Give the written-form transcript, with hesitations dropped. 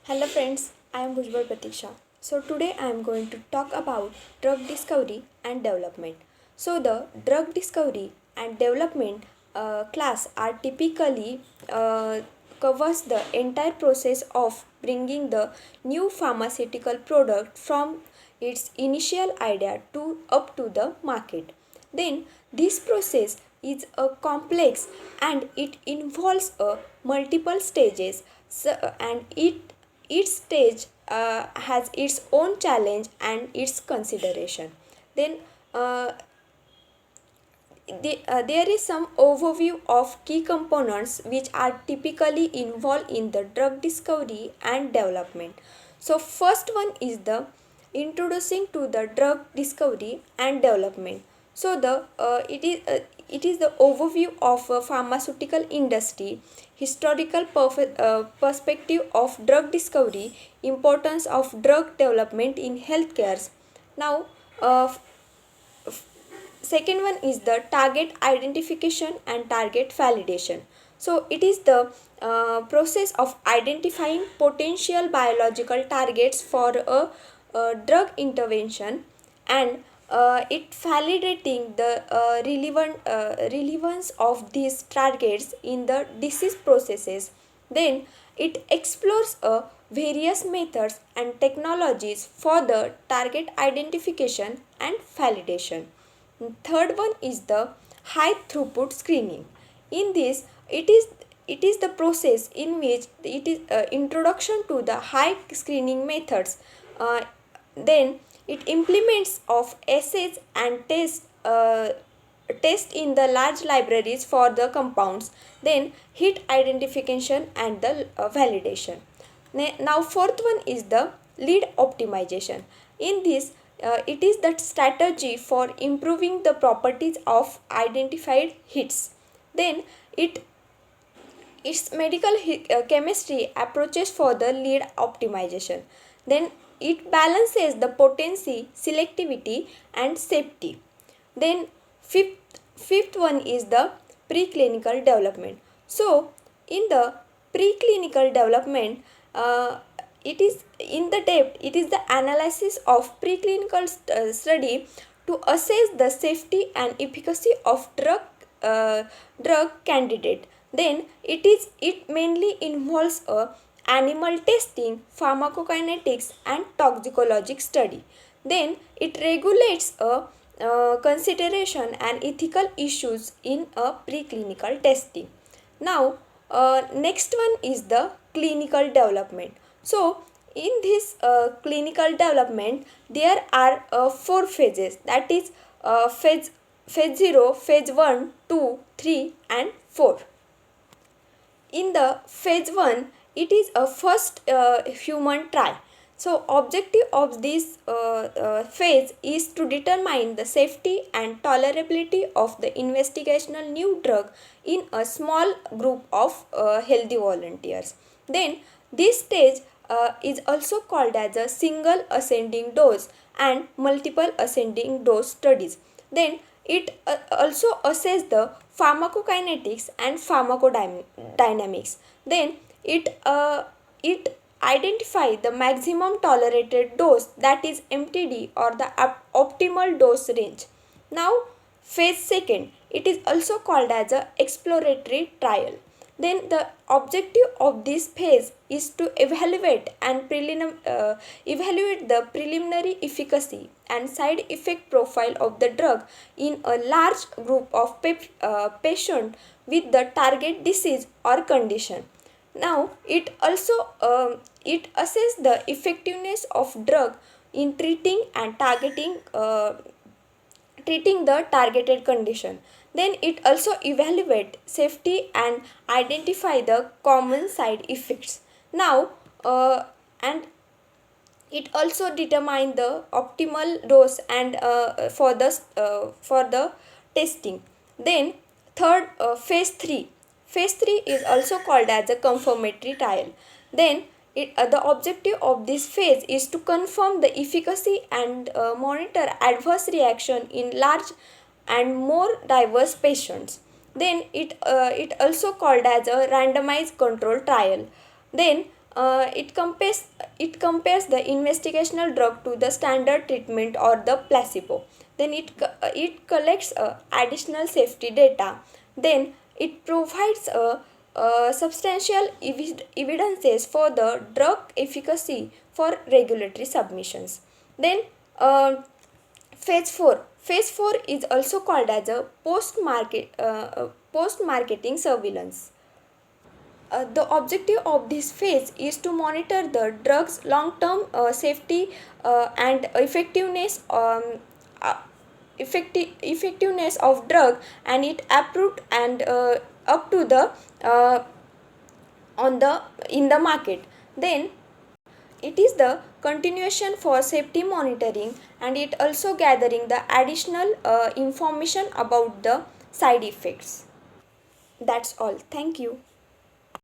Hello friends, I am Bhujbal Pratiksha. So today I am going to talk about drug discovery and development. So the drug discovery and development class are typically covers the entire process of bringing the new pharmaceutical product from its initial idea to up to the market. Then this process is a complex and it involves a multiple stages and each stage has its own challenge and its consideration. Then uh, there is some overview of key components which are typically involved in the drug discovery and development. So first one is the introducing to the drug discovery and development. So the it is the overview of a pharmaceutical industry, historical perspective of drug discovery, importance of drug development in healthcare. Now, uh, second one is the target identification and target validation. So it is the process of identifying potential biological targets for a drug intervention and it validating the relevance of these targets in the disease processes. Then it explores various methods and technologies for the target identification and validation. Third one is the high throughput screening. In this, it is the process in which it is introduction to the high screening methods. Then it implements of assays and test in the large libraries for the compounds. Then hit identification and the validation. Now fourth one is the lead optimization. In this, it is that strategy for improving the properties of identified hits. Then its chemistry approaches for the lead optimization. Then it balances the potency, selectivity and safety. Then fifth one is the preclinical development. So in the preclinical development, it is in the depth, it is the analysis of preclinical study to assess the safety and efficacy of drug candidate. Then it mainly involves a animal testing, pharmacokinetics and toxicologic study. Then it regulates a consideration and ethical issues in a preclinical testing. Now, next one is the clinical development. So, in this clinical development, there are four phases. That is phase 0, phase 1, 2, 3 and 4. In the phase 1, it is a first human trial. So objective of this phase is to determine the safety and tolerability of the investigational new drug in a small group of healthy volunteers. Then this stage is also called as a single ascending dose and multiple ascending dose studies. Then it also assess the pharmacokinetics and pharmacodynamics. Then it identify the maximum tolerated dose, that is MTD, or the optimal dose range. Now phase second, it is also called as a exploratory trial. Then the objective of this phase is to evaluate the preliminary efficacy and side effect profile of the drug in a large group of patients with the target disease or condition. Now it assess the effectiveness of drug in treating the targeted condition. Then it also evaluate safety and identify the common side effects. Now and it also determine the optimal dose and for the testing. Then third phase 3 is also called as a confirmatory trial. Then the objective of this phase is to confirm the efficacy and monitor adverse reaction in large and more diverse patients. Then it also called as a randomized control trial. Then it compares the investigational drug to the standard treatment or the placebo. Then it collects additional safety data. Then it provides substantial evidences for the drug efficacy for regulatory submissions. Then phase 4. Phase 4 is also called as a post marketing surveillance. The objective of this phase is to monitor the drug's long-term safety and effectiveness of drug and it approved and up to the uh, on the in the market. Then it is the continuation for safety monitoring and it also gathering the additional information about the side effects. That's all. Thank you.